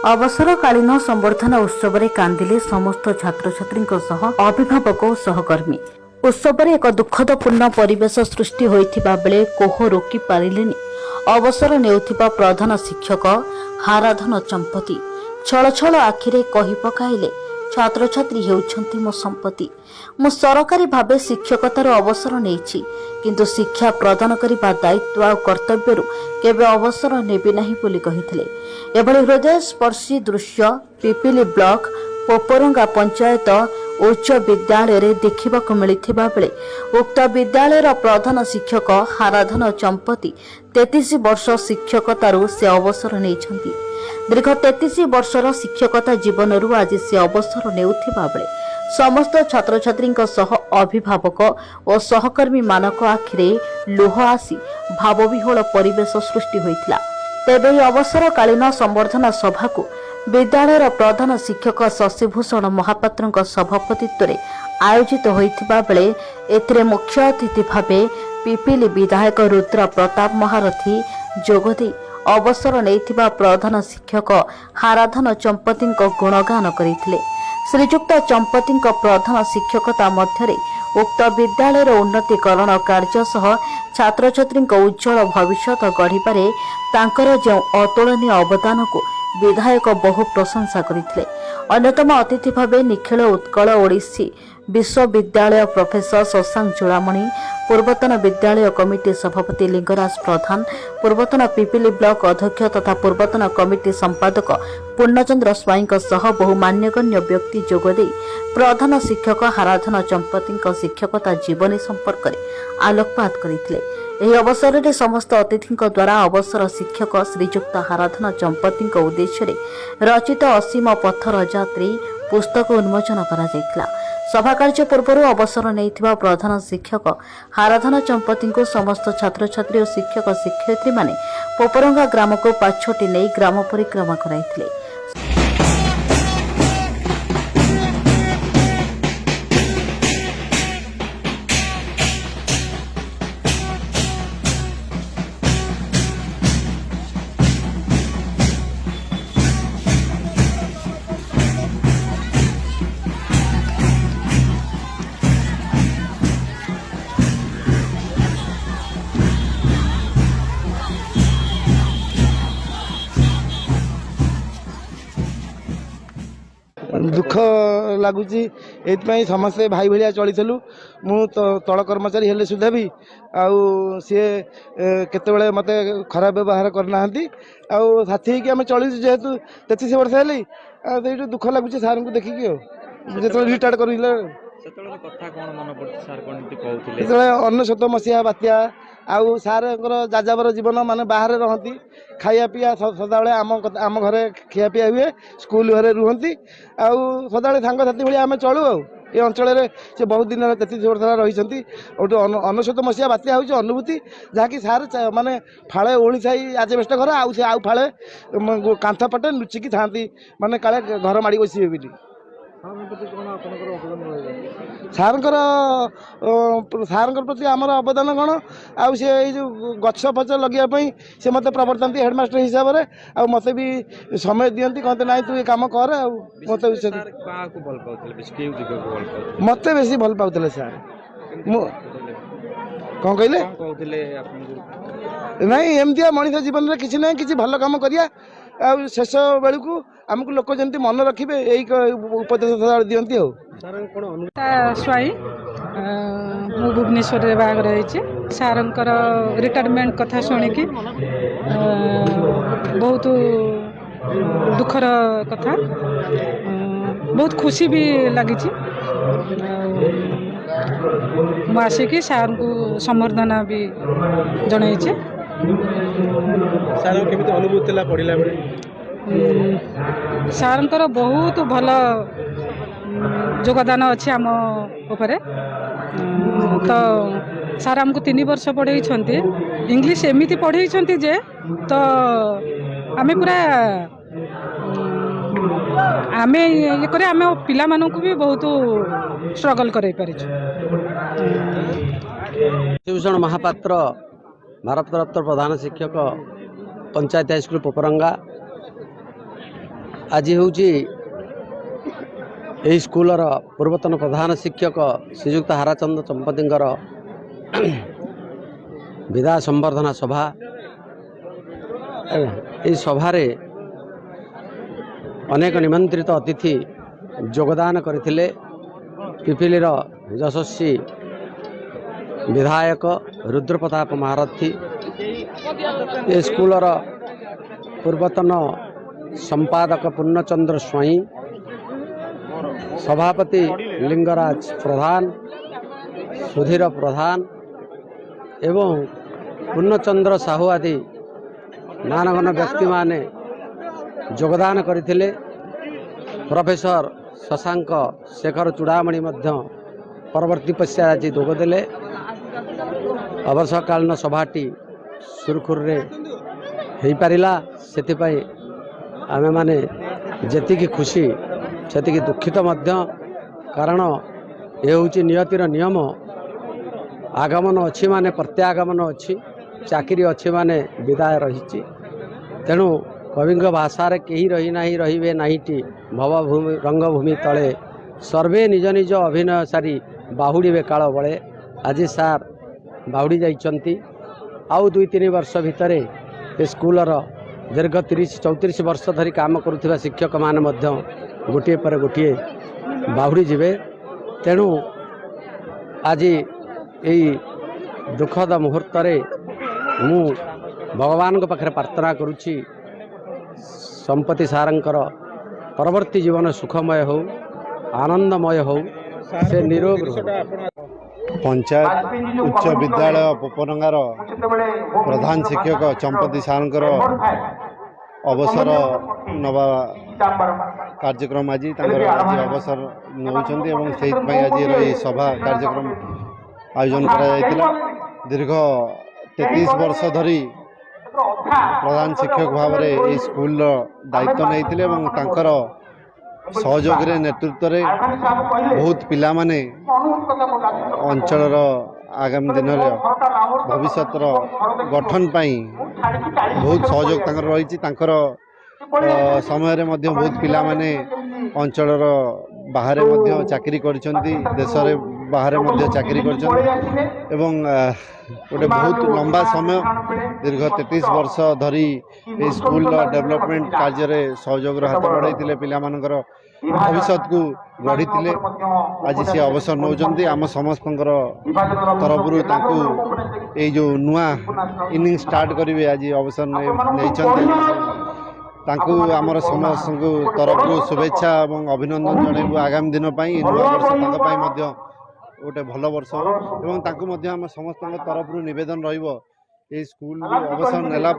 अवसरकालीन संवर्धना उत्सव में कांदिले समस्त छात्र छात्री अभिभावक और सहकर्मी। उत्सव एक दुखदपूर्ण परिवेश सृष्टि होइथिबा बेले कोह रोकी पारिलेनी अवसर नेउथिबा प्रधान शिक्षक हाराधन चंपती छल छल आखिरे कहि पकाइले छात्र छात्री हेउछंती मो संपत्ति। मु सरकारी भावे शिक्षकतार अवसर नेइछि, किंतु शिक्षा प्रदान करिबा दायित्व आ कर्तव्यरू केबे अवसर नेबी नाही बोली कहिथिले। एभली हृदय स्पर्शी दृश्य पिपिली ब्लॉक पोपरंगा पंचायत उच्च विद्यालय रे देखिबाकु मिलिथिबा बेले उक्त विद्यालयर प्रधान शिक्षक हाराधन चंपती 33 वर्ष शिक्षकतारू से अवसर नेइछंती। दीर्घ 33 वर्षर शिक्षकता जीवनरू आज से अवसर नेउथिबा बेले समस्त छात्र छात्री अभिभावक और सहकर्मी मानक आखिरे लुह आसी भावविह्वल परिवेश सृष्टि होइथिला। तेबे अवसरकालीन संवर्धना सभा को विद्यालयर प्रधान शिक्षक शशिभूषण महापात्र सभापतित्व आयोजित होइथिबा बेले एथिरे मुख्य अतिथि भावे पिपिली विधायक रुद्र प्रताप महारथी जोगदे अवसर नेइथिबा प्रधान शिक्षक हाराधन चंपती गुणगान करिथिले। श्रीजुक्त चंपती प्रधान शिक्षकता मध्यरे उक्त विद्यालयर उन्नतीकरण कार्य सह छात्र छात्री उज्जवल भविष्यत गढ़िबारे तांकर जो अतुलनीय अवदान को विधायक बहु प्रशंसा करथिले। अन्यतम अतिथि भावे निखिल उत्कल ओडिसी विश्वविद्यालय प्रोफेसर शशांक चूड़ामणि, पूर्वतन विद्यालय कमिटी सभापति लिंगराज प्रधान, पूर्वतन पिपिली ब्लॉक अध्यक्ष तथा पूर्वतन कमिटी संपादक पूर्णचंद्र स्वाई बहु मान्यगण्य व्यक्ति जोगदे प्रधान शिक्षक हाराधन चंपती शिक्षकता जीवनी संपर्क में आलोकपात करथिले। ଏହି ଅବସରରେ ସମସ୍ତ ଅତିଥିଙ୍କ ଦ୍ୱାରା ଅବସର ଶିକ୍ଷକ ଶ୍ରୀଯୁକ୍ତ ହାରାଧନ ଚମ୍ପତୀଙ୍କ ଉଦ୍ଦେଶ୍ୟରେ ରଚିତ ଅସୀମ ପଥର ଯାତ୍ରୀ ପୁସ୍ତକ ଉନ୍ମୋଚନ କରାଯାଇଥିଲା। ସଭା କାର୍ଯ୍ୟ ପୂର୍ବରୁ ଅବସର ନେଇଥିବା ପ୍ରଧାନ ଶିକ୍ଷକ ହାରାଧନ ଚମ୍ପତୀଙ୍କୁ ସମସ୍ତ ଛାତ୍ରଛାତ୍ରୀ ଓ ଶିକ୍ଷକ ଶିକ୍ଷୟିତ୍ରୀମାନେ ପୋପରଙ୍ଗା ଗ୍ରାମକୁ ପାଛୋଟି ନେଇ ଗ୍ରାମ ପରିକ୍ରମା କରାଇଥିଲେ। दुख लगुच ये समस्ते भाई भाया चलू मु तल कर्मचारी हेले सुधा भी सी केतबेले मते खराब व्यवहार करना साथी आम चलु जेहेतु 33 वर्ष है दुख लगुच सार को देखिकी जो रिटायर्ड कर 1999 मसीहा बात्या आउ सार जाजाबर जीवन माने बाहर रहती खाया पिया सदाबले आम घरे खिया पिया हुए स्कूल घरे रुहती आउ सदाबले सांग साथी भाई आम चलू ये अंचल से बहुत दिन 33 वर्ष रही 1999 मसीहा बात्या हूँ अनुभूति जहाँकि सार माने फाड़े ओळिसाई आजबेस्ट घर आउ फाड़े कांथ पटे लुचिकी था माने काले घर माड़ी बसवे बोली सारंकर प्रति आमर अवदान कौन आउ से जो गछ फच लगे से मत प्रवर्तन हेडमास्टर हिसाब से आ मत भी समय दिखती कहते ना तू ये कम कर मत मत बेसी भल पाते सार कौन कहले नहीं एमती मनीष जीवन में किसी ना कि भल कम करिया शेष बेलू आमको लोक जमी मन रखिए यही उपदेश दिखती स्वाई मु भुवनेश्वर बाहर सारंकर रिटायरमेंट कथा शुणिकी बहुत दुखर कथा बहुत खुशी भी लगी आसिकी सार को संबर्धना भी जन सार केमिति अनुभूति पढ़ला सारंकर बहुत भल योगदान अच्छे आम उपरे तो सार आमको 3 वर्ष पढ़े इंग्लिश एमती पढ़े जे तो आमे पूरा आमे ये करे आमे पिला मानू भी बहुत स्ट्रगल कर भूषण महापात्र भारत रत्न प्रधान शिक्षक पंचायत हाईस्कूल पोपरंगा आज हूँ यही स्कूलर पूर्वतन प्रधान शिक्षक श्रीजुक्त हाराचंद्र चंपतींकर विदाय संबर्धना सभा। यही सभारे अनेक निमंत्रित अतिथि योगदान करथिले। पिपिलीर यशस्वी विधायक रुद्रप्रताप महारथी, ये स्कूलर पूर्वतन संपादक पूर्णचंद्र स्वाई, सभापति लिंगराज प्रधान, सुधीर प्रधान एवं पूर्णचंद्र साहू आदि नानागण व्यक्ति माने योगदान करथिले। प्रोफेसर शशांक शेखर चूड़ामणि मध्य परवर्ती पश्चात आज जोगदेले। अवसरकालीन सभाटी सुरखुर हो पारा से आमे माने जेतिकी खुशी सेतिकी दुखित मध्य, कारण ये हूँ नियतिर नियम। आगमन अच्छी माने प्रत्यागमन अच्छी, चाकरी अच्छी माने विदाय रही। तेणु कवि भाषा कही रही ना रे नाहीटी भवभूमि रंगभूमि तले सर्वे निज निज अभिनय सारी बाहुड़े काल बड़े। आज सार बाहुड़ी जाइछंती। आउ 2-3 वर्ष भितर ये स्कूलर दीर्घ 30-34 वर्ष धरी काम करुवा शिक्षक मान गोटे पर गोटे बाहुड़ी जीवे। तेणु आज यही दुखद मुहूर्त मु भगवान के पाखे प्रार्थना करुच्ची संपत्ति सारंकर परवर्ती जीवन सुखमय हो, आनंदमय हो, से निरोग पंचायत उच्च विद्यालय पोपरंगार प्रधान शिक्षक चंपती सारंकर अवसर नवा कार्यक्रम आज अवसर नौकरी एवं से आज सभा कार्यक्रम आयोजन करा। दीर्घ 33 वर्ष धरी प्रधान शिक्षक भाव में स्कूल दायित्व नहीं सहयोग नेतृत्व रे बहुत पिला माने अंचल आगामी दिन भविष्य गठन पाई बहुत सहयोग रही। समय रे मध्य बहुत पिला माने अंचल बाहर चाकरी करिसेंती, देश रे बाहर चाकरी करिसेंती एवं गोटे बहुत लंबा समय दीर्घ 33 वर्ष धरी स्कूल डेवलपमेंट कार्य रे सहयोग हाथ बढ़ाई पिला मानकर भविष्य को गढ़ी। आज सी अवसर नौकरी आम समस्त तरफ ये जो नुआ इनिंग स्टार्ट करेंगे आज अवसर नहीं आमर समस्त तरफ शुभेच्छा और अभिनंदन जनइबू। आगामी दिन नुआ वर्ष गोटे भल वर्ष और आम समस्त तरफ निवेदन रही स्कूल अवसर नेला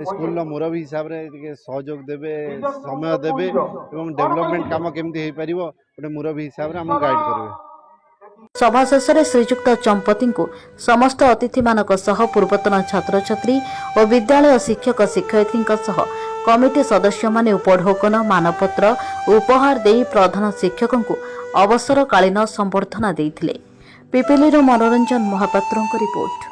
स्कूल मुरबी हिसाब से सहयोग देवे, समय देवे और डेवलपमेंट काम केमती हो पार गोटे मुरबी हिसाब से आम गाइड करेंगे। सभा शेष में श्रीजुक्त चंपती को समस्त अतिथि मानक सह पूर्वतन छात्र छात्री और विद्यालय शिक्षक शिक्षयित्री कमिटी सदस्य माने उपढौकन मानपत्र उपहार देई प्रधान शिक्षक को अवसरकालीन संबर्धना देइथिले। पिपिलीर मनोरंजन महापात्र रिपोर्ट।